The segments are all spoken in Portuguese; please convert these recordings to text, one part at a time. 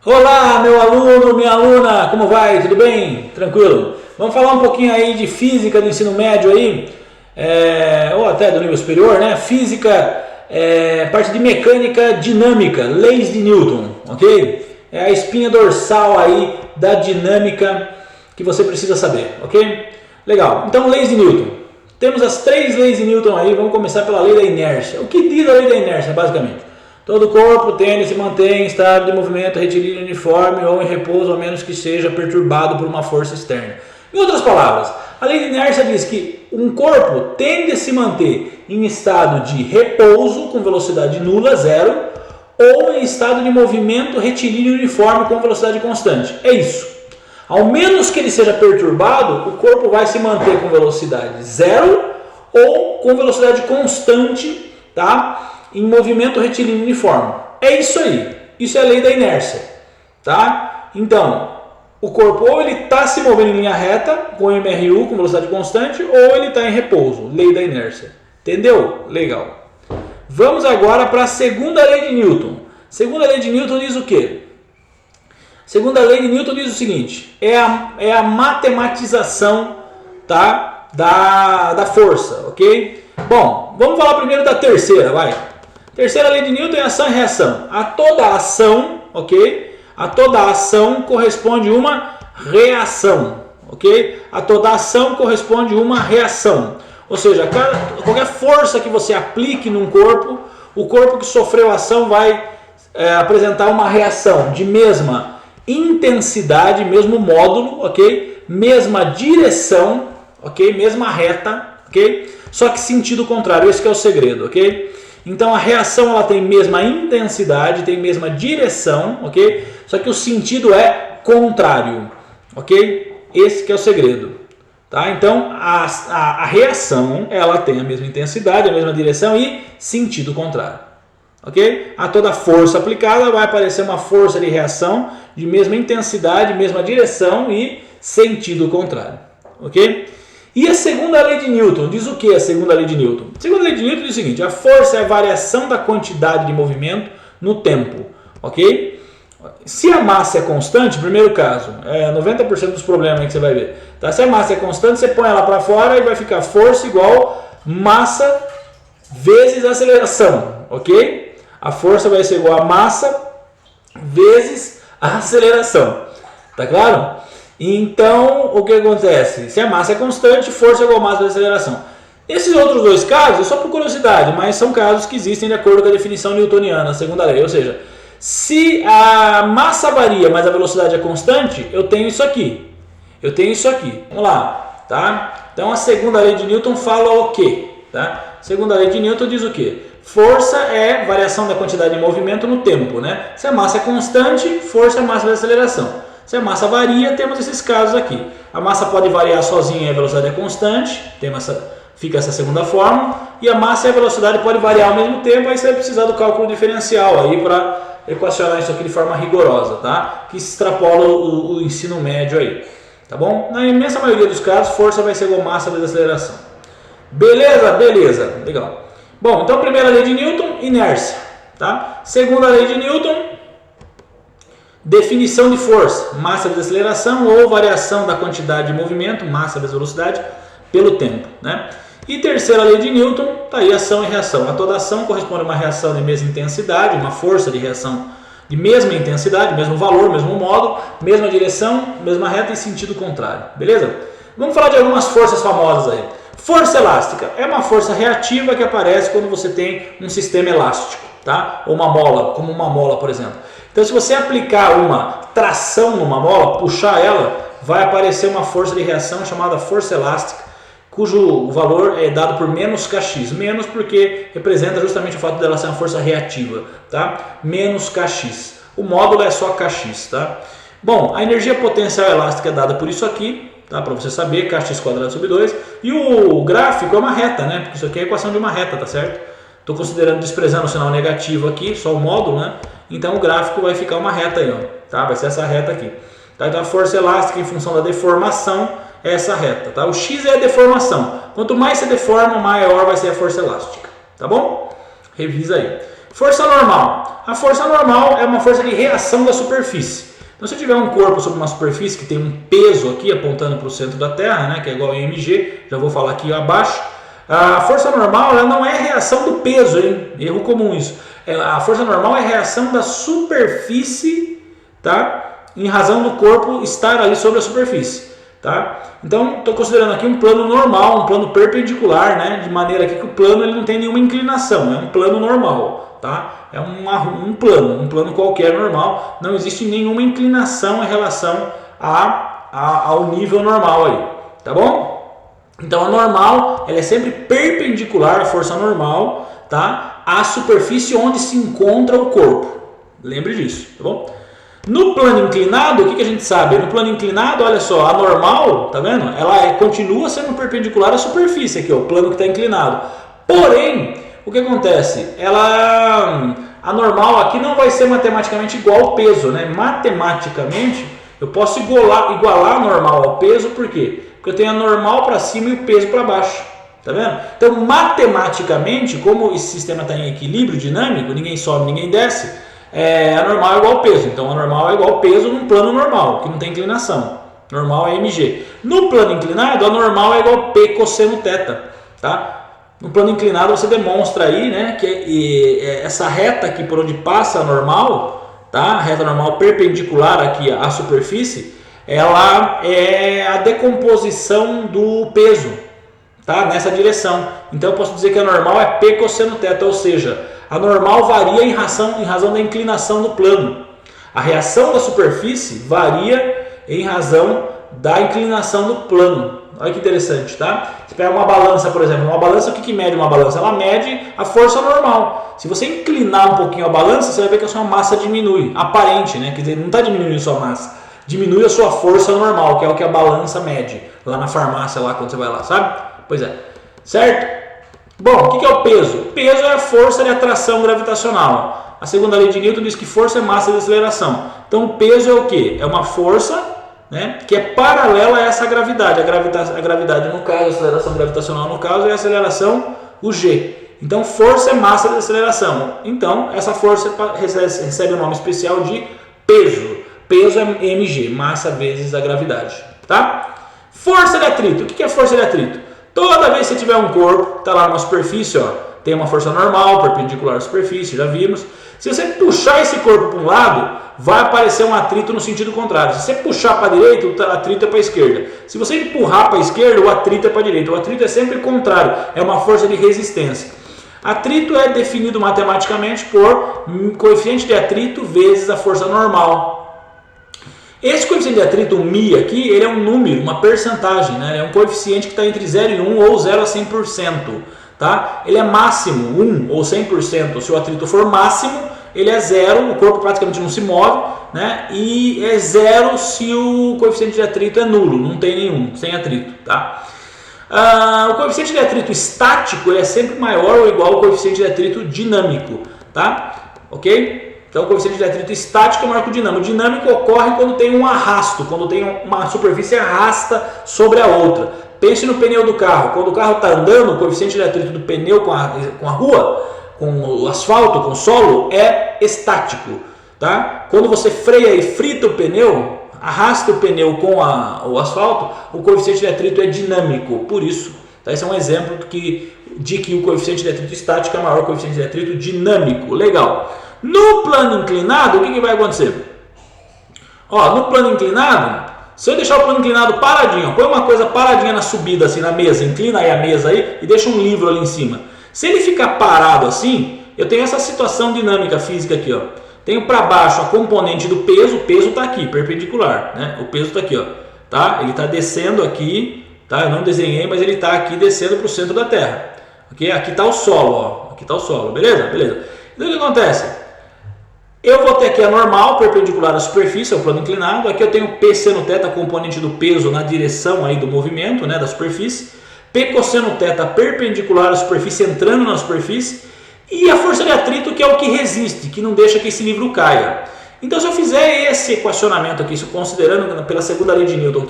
Olá, meu aluno, minha aluna, como vai? Tudo bem? Tranquilo? Vamos falar um pouquinho aí de física do ensino médio aí, ou até do nível superior, né? Física, parte de mecânica dinâmica, leis de Newton, ok? É a espinha dorsal aí da dinâmica que você precisa saber, ok? Legal, então leis de Newton. Temos as três leis de Newton aí, vamos começar pela lei da inércia. O que diz a lei da inércia, basicamente? Todo corpo tende a se manter em estado de movimento retilíneo uniforme ou em repouso, a menos que seja perturbado por uma força externa. Em outras palavras, a lei de inércia diz que um corpo tende a se manter em estado de repouso com velocidade nula, zero, ou em estado de movimento retilíneo uniforme com velocidade constante. É isso. Ao menos que ele seja perturbado, o corpo vai se manter com velocidade zero ou com velocidade constante, tá? Em movimento retilíneo uniforme. É isso aí. Isso é a lei da inércia. Tá? Então, o corpo ou ele está se movendo em linha reta, com MRU, com velocidade constante, ou ele está em repouso. Lei da inércia. Entendeu? Legal. Vamos agora para a segunda lei de Newton. Segunda lei de Newton diz o quê? Segunda lei de Newton diz o seguinte. É a matematização, tá? da força. Ok? Bom, vamos falar primeiro da terceira, vai. Terceira lei de Newton é ação e reação. A toda ação, ok? A toda ação corresponde uma reação, ok? A toda ação corresponde uma reação. Ou seja, qualquer força que você aplique num corpo, o corpo que sofreu a ação vai apresentar uma reação de mesma intensidade, mesmo módulo, ok? Mesma direção, ok? Mesma reta, ok? Só que sentido contrário, esse que é o segredo, ok? Então a reação ela tem mesma intensidade, tem mesma direção, ok? Só que o sentido é contrário, ok? Esse que é o segredo, tá? Então a reação ela tem a mesma intensidade, a mesma direção e sentido contrário, ok? A toda força aplicada vai aparecer uma força de reação de mesma intensidade, mesma direção e sentido contrário, ok? E a segunda lei de Newton diz o que a segunda lei de Newton? A segunda lei de Newton diz o seguinte: a força é a variação da quantidade de movimento no tempo, ok? Se a massa é constante, primeiro caso, 90% dos problemas que você vai ver, tá? Se a massa é constante, você põe ela para fora e vai ficar força igual massa vezes aceleração, ok? A força vai ser igual a massa vezes a aceleração, tá claro? Então, o que acontece? Se a massa é constante, força é igual a massa vezes aceleração. Esses outros dois casos, é só por curiosidade, mas são casos que existem de acordo com a definição newtoniana, a segunda lei. Ou seja, se a massa varia, mas a velocidade é constante, eu tenho isso aqui. Vamos lá, tá? Então, a segunda lei de Newton fala o quê? Tá? A segunda lei de Newton diz o quê? Força é variação da quantidade de movimento no tempo, né? Se a massa é constante, força é massa vezes aceleração. Se a massa varia, temos esses casos aqui. A massa pode variar sozinha e a velocidade é constante, fica essa segunda forma. E a massa e a velocidade podem variar ao mesmo tempo, aí você vai precisar do cálculo diferencial aí para equacionar isso aqui de forma rigorosa, tá? Que se extrapola o ensino médio aí, tá bom? Na imensa maioria dos casos, força vai ser igual a massa vezes aceleração. Beleza? Beleza. Legal. Bom, então primeira lei de Newton, inércia, tá? Segunda lei de Newton, definição de força, massa vezes aceleração ou variação da quantidade de movimento, massa vezes velocidade, pelo tempo, né? E terceira lei de Newton, tá aí ação e reação. A toda ação corresponde a uma reação de mesma intensidade, uma força de reação de mesma intensidade, mesmo valor, mesmo módulo, mesma direção, mesma reta e sentido contrário, beleza? Vamos falar de algumas forças famosas aí. Força elástica é uma força reativa que aparece quando você tem um sistema elástico, tá? Ou uma mola, como uma mola, por exemplo. Então, se você aplicar uma tração numa mola, puxar ela, vai aparecer uma força de reação chamada força elástica, cujo valor é dado por menos kx. Menos porque representa justamente o fato dela ser uma força reativa, tá? Menos kx. O módulo é só kx, tá? Bom, a energia potencial elástica é dada por isso aqui, tá? Para você saber, kx² sobre 2. E o gráfico é uma reta, né? Porque isso aqui é a equação de uma reta, tá certo? Estou considerando, desprezando o sinal negativo aqui, só o módulo, né? Então o gráfico vai ficar uma reta aí, ó, tá? Vai ser essa reta aqui. Tá? Então a força elástica em função da deformação é essa reta, tá? O x é a deformação. Quanto mais você deforma, maior vai ser a força elástica, tá bom? Revisa aí. Força normal. A força normal é uma força de reação da superfície. Então, se eu tiver um corpo sobre uma superfície que tem um peso aqui apontando para o centro da Terra, né, que é igual a mg, já vou falar aqui abaixo, a força normal ela não é reação do peso, hein? Erro comum isso. A força normal é reação da superfície, tá? Em razão do corpo estar ali sobre a superfície. Tá? Então, estou considerando aqui um plano normal, um plano perpendicular, né? De maneira que o plano ele não tem nenhuma inclinação, é um plano normal. Tá? É um plano qualquer normal, não existe nenhuma inclinação em relação ao nível normal aí, tá bom? Então a normal ela é sempre perpendicular à força normal, tá? À superfície onde se encontra o corpo, lembre disso, tá bom? No plano inclinado, o que a gente sabe? No plano inclinado, olha só, a normal, tá vendo? Ela continua sendo perpendicular à superfície aqui, ó, o plano que está inclinado. Porém, o que acontece? A normal aqui não vai ser matematicamente igual ao peso, né? Matematicamente, eu posso igualar a normal ao peso, por quê? Porque eu tenho a normal para cima e o peso para baixo. Tá vendo? Então, matematicamente, como esse sistema está em equilíbrio dinâmico, ninguém sobe, ninguém desce, a normal é igual ao peso. Então, a normal é igual ao peso num plano normal, que não tem inclinação. Normal é mg. No plano inclinado, a normal é igual a P cosseno θ. Tá? No plano inclinado, você demonstra aí, né, que essa reta aqui por onde passa a normal, tá? A reta normal perpendicular aqui à superfície, ela é a decomposição do peso, tá? Nessa direção. Então, eu posso dizer que a normal é P cosseno θ, ou seja, a normal varia em razão da inclinação do plano. A reação da superfície varia em razão da inclinação do plano. Olha que interessante, tá? Você pega uma balança, por exemplo. Uma balança, o que mede uma balança? Ela mede a força normal. Se você inclinar um pouquinho a balança, você vai ver que a sua massa diminui. Aparente, né? Quer dizer, não está diminuindo a sua massa. Diminui a sua força normal, que é o que a balança mede. Lá na farmácia, lá quando você vai lá, sabe? Pois é. Certo? Bom, o que é o peso? O peso é a força de atração gravitacional. A segunda lei de Newton diz que força é massa de aceleração. Então, o peso é o quê? É uma força, né, que é paralela a essa gravidade. A gravidade, no caso, a aceleração gravitacional, no caso, é a aceleração, o g. Então, força é massa de aceleração. Então, essa força recebe o nome especial de peso. Peso é mg, massa vezes a gravidade. Tá? Força de atrito. O que é força de atrito? Toda vez que você tiver um corpo, está lá numa superfície, ó, tem uma força normal, perpendicular à superfície, já vimos. Se você puxar esse corpo para um lado, vai aparecer um atrito no sentido contrário. Se você puxar para a direita, o atrito é para a esquerda. Se você empurrar para a esquerda, o atrito é para a direita. O atrito é sempre contrário, é uma força de resistência. Atrito é definido matematicamente por coeficiente de atrito vezes a força normal. Esse coeficiente de atrito, o μ aqui, ele é um número, uma percentagem, né? É um coeficiente que está entre 0 e 1 ou 0 a 100%. Tá? Ele é máximo 1 ou 100%. Se o atrito for máximo, ele é 0, o corpo praticamente não se move, né? E é 0 se o coeficiente de atrito é nulo, não tem nenhum, sem atrito. Tá? O coeficiente de atrito estático ele é sempre maior ou igual ao coeficiente de atrito dinâmico. Tá? Ok? Então, o coeficiente de atrito estático é maior que o dinâmico. O dinâmico ocorre quando tem um arrasto, quando tem uma superfície arrasta sobre a outra. Pense no pneu do carro. Quando o carro está andando, o coeficiente de atrito do pneu com a rua, com o asfalto, com o solo, é estático. Tá? Quando você freia e frita o pneu, arrasta o pneu com o asfalto, o coeficiente de atrito é dinâmico. Por isso, tá? Esse é um exemplo de que o coeficiente de atrito estático é maior que o coeficiente de atrito dinâmico. Legal. No plano inclinado, o que vai acontecer? Ó, no plano inclinado, se eu deixar o plano inclinado paradinho, põe uma coisa paradinha na subida, assim, na mesa, inclina aí a mesa aí e deixa um livro ali em cima. Se ele ficar parado assim, eu tenho essa situação dinâmica física aqui, ó. Tenho para baixo a componente do peso, o peso está aqui, perpendicular, né? O peso está aqui, ó. Tá? Ele está descendo aqui, tá? Eu não desenhei, mas ele está aqui descendo para o centro da Terra. Okay? Aqui está o solo, ó. Aqui está o solo, beleza? Beleza. Então o que acontece? Eu vou ter aqui a normal, perpendicular à superfície, é o plano inclinado. Aqui eu tenho P seno θ, a componente do peso na direção aí do movimento, né, da superfície. P cosseno θ, perpendicular à superfície, entrando na superfície. E a força de atrito, que é o que resiste, que não deixa que esse livro caia. Então, se eu fizer esse equacionamento aqui, isso considerando pela segunda lei de Newton,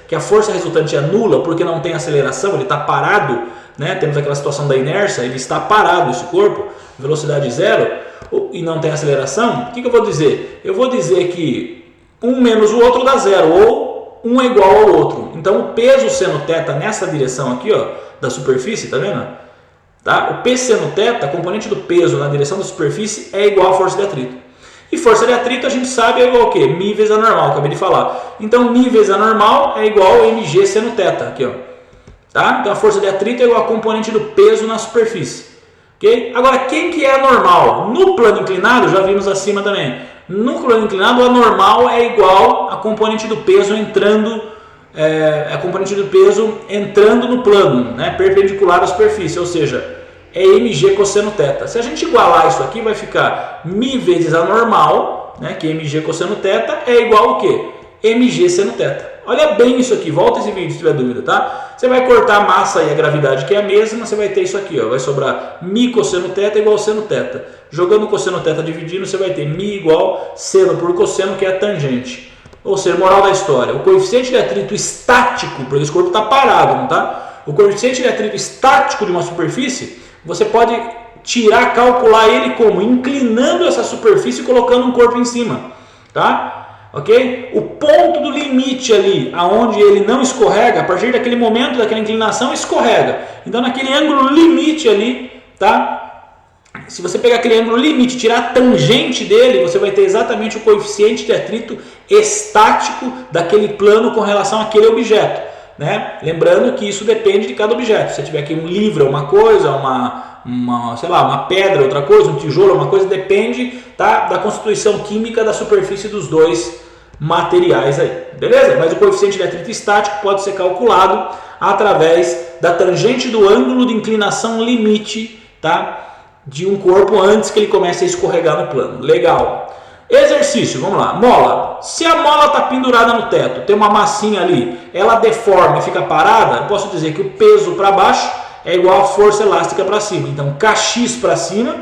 que a força resultante é nula, porque não tem aceleração, ele está parado, né? Temos aquela situação da inércia, ele está parado, esse corpo, velocidade zero. e não tem aceleração, o que eu vou dizer? Eu vou dizer que um menos o outro dá zero, ou um é igual ao outro. Então o peso seno θ nessa direção aqui, ó, da superfície, tá vendo? Tá? O P seno θ, componente do peso na direção da superfície, é igual à força de atrito. E força de atrito a gente sabe é igual ao quê? Mi vezes a normal, acabei de falar. Então Mi vezes a normal é igual a mg seno θ, aqui, ó. Tá? Então a força de atrito é igual a componente do peso na superfície. Okay? Agora, quem que é a normal? No plano inclinado, já vimos acima também. No plano inclinado, a normal é igual a componente do peso entrando, no plano, né? Perpendicular à superfície, ou seja, é mg cosseno θ. Se a gente igualar isso aqui, vai ficar mi vezes a normal, né? Que é mg cosseno θ, é igual ao quê? mg seno θ. Olha bem isso aqui, volta esse vídeo se tiver dúvida, tá? Você vai cortar a massa e a gravidade, que é a mesma, você vai ter isso aqui, ó. Vai sobrar mi cosseno θ igual seno θ. Jogando cosseno θ dividindo, você vai ter mi igual seno por cosseno, que é a tangente. Ou seja, moral da história, o coeficiente de atrito estático, porque esse corpo está parado, não tá? O coeficiente de atrito estático de uma superfície, você pode calcular ele como? Inclinando essa superfície e colocando um corpo em cima, tá? Ok? O ponto do limite ali, aonde ele não escorrega, a partir daquele momento, daquela inclinação, escorrega. Então, naquele ângulo limite ali, tá? Se você pegar aquele ângulo limite e tirar a tangente dele, você vai ter exatamente o coeficiente de atrito estático daquele plano com relação àquele objeto, né? Lembrando que isso depende de cada objeto. Se você tiver aqui um livro, uma coisa, uma pedra, outra coisa, um tijolo, uma coisa, depende, tá, da constituição química da superfície dos dois materiais aí, beleza? Mas o coeficiente de atrito estático pode ser calculado através da tangente do ângulo de inclinação limite, tá, de um corpo antes que ele comece a escorregar no plano. Legal. Exercício, vamos lá. Mola. Se a mola está pendurada no teto, tem uma massinha ali, ela deforma e fica parada, eu posso dizer que o peso para baixo é igual a força elástica para cima. Então, Kx para cima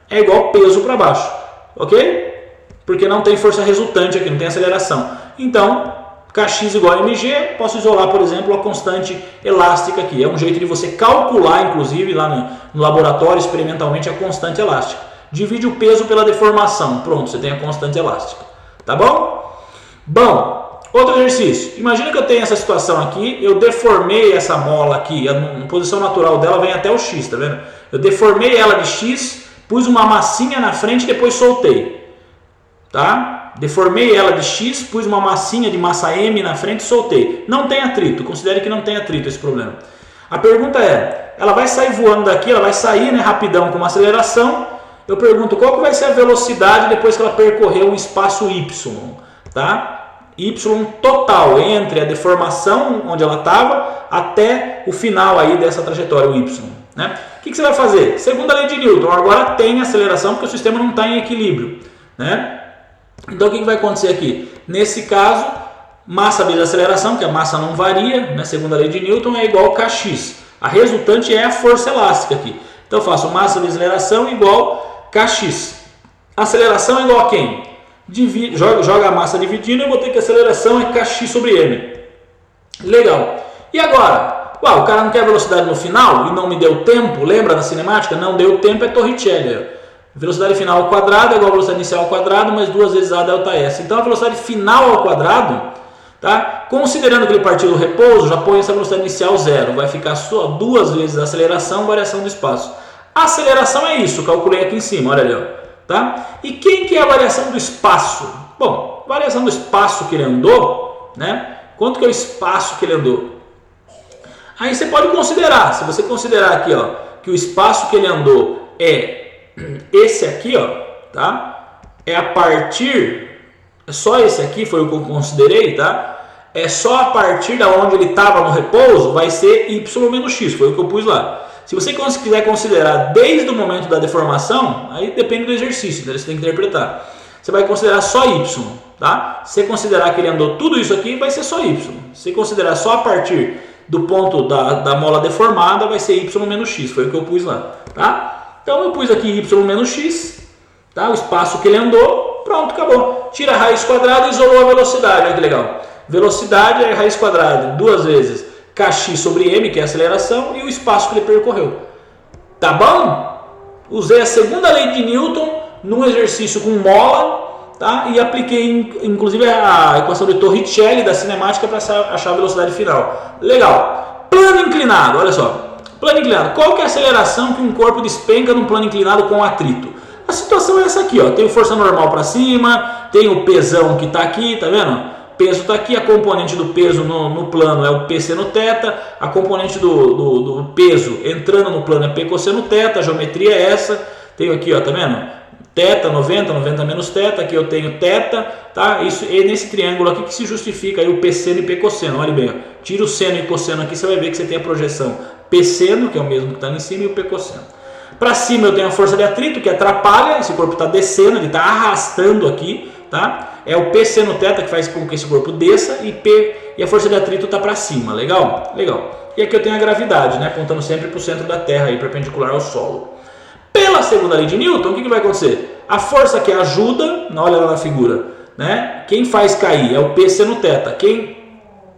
é igual a peso para baixo. Ok? Porque não tem força resultante aqui, não tem aceleração. Então, Kx igual a mg, posso isolar, por exemplo, a constante elástica aqui. É um jeito de você calcular, inclusive, lá no laboratório, experimentalmente, a constante elástica. Divide o peso pela deformação. Pronto, você tem a constante elástica. Tá bom? Bom, outro exercício. Imagina que eu tenho essa situação aqui, eu deformei essa mola aqui, a posição natural dela vem até o x, tá vendo? Eu deformei ela de x, pus uma massinha na frente e depois soltei. Tá? Deformei ela de x, pus uma massinha de massa m na frente e soltei. Não tem atrito, considere que não tem atrito esse problema. A pergunta é, ela vai sair voando daqui, ela vai sair, né, rapidão com uma aceleração. Eu pergunto qual que vai ser a velocidade depois que ela percorreu um espaço y, tá? Y total, entre a deformação onde ela estava até o final aí dessa trajetória, o y. Né? O que você vai fazer? Segunda lei de Newton, agora tem aceleração porque o sistema não está em equilíbrio, né? Então o que vai acontecer aqui? Nesse caso, massa vezes aceleração, que a massa não varia, né? Segunda lei de Newton, é igual a Kx. A resultante é a força elástica aqui. Então eu faço massa vezes aceleração igual a Kx. Aceleração é igual a quem? Joga a massa dividindo, eu vou ter que a aceleração é Kx sobre m. Legal. E agora? O cara não quer velocidade no final e não me deu tempo, lembra da cinemática? Não deu tempo, é Torricelli. Velocidade final ao quadrado é igual a velocidade inicial ao quadrado, mais 2 vezes a delta S. Então a velocidade final ao quadrado, tá? Considerando que ele partiu do repouso, já põe essa velocidade inicial zero. Vai ficar só 2 vezes a aceleração, variação do espaço. A aceleração é isso, calculei aqui em cima, olha ali, ó, tá? E quem que é a variação do espaço? Bom, variação do espaço que ele andou, né? Quanto que é o espaço que ele andou? Aí você pode considerar, se você considerar aqui, ó, que o espaço que ele andou é esse aqui, ó, tá? É a partir, é só esse aqui, foi o que eu considerei, tá? É só a partir da onde ele estava no repouso, vai ser y menos x, foi o que eu pus lá. Se você quiser considerar desde o momento da deformação, aí depende do exercício, então você tem que interpretar. Você vai considerar só y, tá? Se você considerar que ele andou tudo isso aqui, vai ser só y. Se você considerar só a partir do ponto da mola deformada, vai ser y menos x, foi o que eu pus lá, tá? Então eu pus aqui y menos x, tá? O espaço que ele andou, pronto, acabou. Tira a raiz quadrada e isolou a velocidade, olha que legal. Velocidade é raiz quadrada, 2 vezes Kx sobre m, que é a aceleração, e o espaço que ele percorreu. Tá bom? Usei a segunda lei de Newton num exercício com mola, tá? E apliquei inclusive a equação de Torricelli da cinemática para achar a velocidade final. Legal. Plano inclinado, olha só. Plano inclinado. Qual que é a aceleração que um corpo despenca num plano inclinado com atrito? A situação é essa aqui, ó. Tem força normal para cima, tem o pesão que está aqui, tá vendo? Peso está aqui, a componente do peso no plano é o P seno θ, a componente do peso entrando no plano é P cosseno θ, a geometria é essa, tenho aqui, ó, tá vendo? Θ 90, 90 menos θ, aqui eu tenho θ, tá? Isso é nesse triângulo aqui que se justifica aí o P seno e P cosseno, olha bem, ó. Tira o seno e cosseno aqui, você vai ver que você tem a projeção P seno, que é o mesmo que está ali em cima, e o P cosseno. Para cima eu tenho a força de atrito, que atrapalha, esse corpo está descendo, ele está arrastando aqui, tá? É o P seno θ que faz com que esse corpo desça e a força de atrito está para cima, legal? Legal. E aqui eu tenho a gravidade, né? Apontando sempre para o centro da Terra, aí, perpendicular ao solo. Pela segunda lei de Newton, o que vai acontecer? A força que ajuda, olha lá na figura, né? Quem faz cair é o P seno θ, quem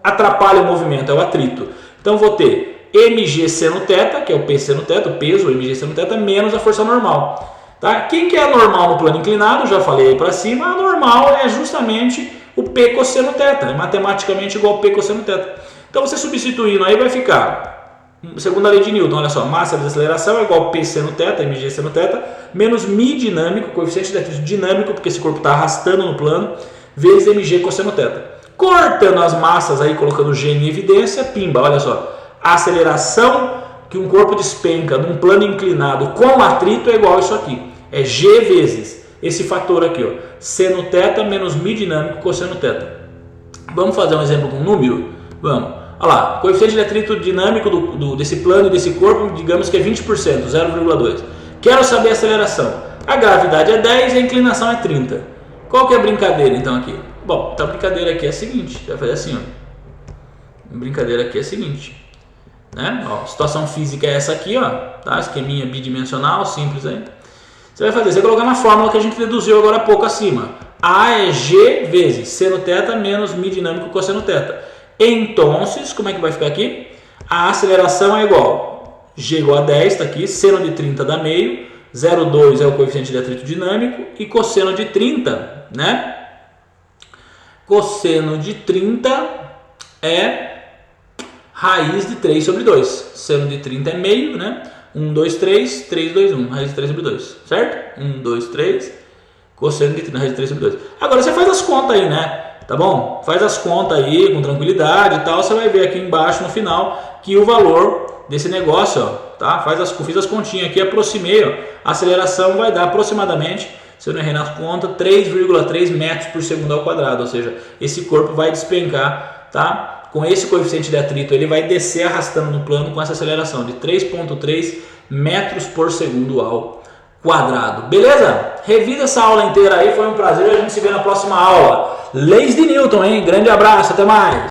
atrapalha o movimento é o atrito. Então vou ter mg seno θ, que é o P seno θ, o peso, o mg seno θ, menos a força normal. Tá? Quem que é a normal no plano inclinado? Já falei aí para cima. A normal é justamente o P cosseno θ, é matematicamente igual ao P cosseno θ. Então você substituindo aí vai ficar, segundo a lei de Newton, olha só, massa vezes aceleração é igual a P seno θ, mg seno θ, menos μ dinâmico, coeficiente de atrito dinâmico, porque esse corpo está arrastando no plano, vezes mg cosseno θ. Cortando as massas aí, colocando G em evidência, pimba, olha só, a aceleração que um corpo despenca num plano inclinado com atrito é igual a isso aqui. É G vezes esse fator aqui, ó, seno θ menos μ dinâmico cosseno θ. Vamos fazer um exemplo com um número? Vamos. Olha lá, coeficiente de atrito dinâmico desse plano e desse corpo, digamos que é 20%, 0,2. Quero saber a aceleração. A gravidade é 10 e a inclinação é 30. Qual que é a brincadeira então aqui? Bom, então a brincadeira aqui é a seguinte, vai fazer assim, ó. A brincadeira aqui é a seguinte, né? Ó, situação física é essa aqui, ó, tá? Esqueminha bidimensional, simples aí. Você vai fazer, você vai colocar na fórmula que a gente deduziu agora há pouco acima. A é G vezes seno θ menos μ dinâmico cosseno θ. Então, como é que vai ficar aqui? A aceleração é igual, G igual a 10, está aqui, seno de 30 dá meio, 0,2 é o coeficiente de atrito dinâmico e cosseno de 30, né? Cosseno de 30 é raiz de 3 sobre 2. Seno de 30 é meio, né? 1, 2, 3, 3, 2, 1. Raiz de 3 sobre 2, certo? 1, 2, 3. Cosseno de 30, raiz de 3 sobre 2. Agora você faz as contas aí, né? Tá bom? Faz as contas aí com tranquilidade e tal. Você vai ver aqui embaixo no final que o valor desse negócio, ó, tá? Fiz as continhas aqui, aproximei, ó. A aceleração vai dar aproximadamente, se eu não errei nas contas, 3,3 metros por segundo ao quadrado. Ou seja, esse corpo vai despencar, tá? Com esse coeficiente de atrito, ele vai descer arrastando no plano com essa aceleração de 3,3 metros por segundo ao quadrado. Beleza? Revisa essa aula inteira aí, foi um prazer. A gente se vê na próxima aula. Leis de Newton, hein? Grande abraço, até mais!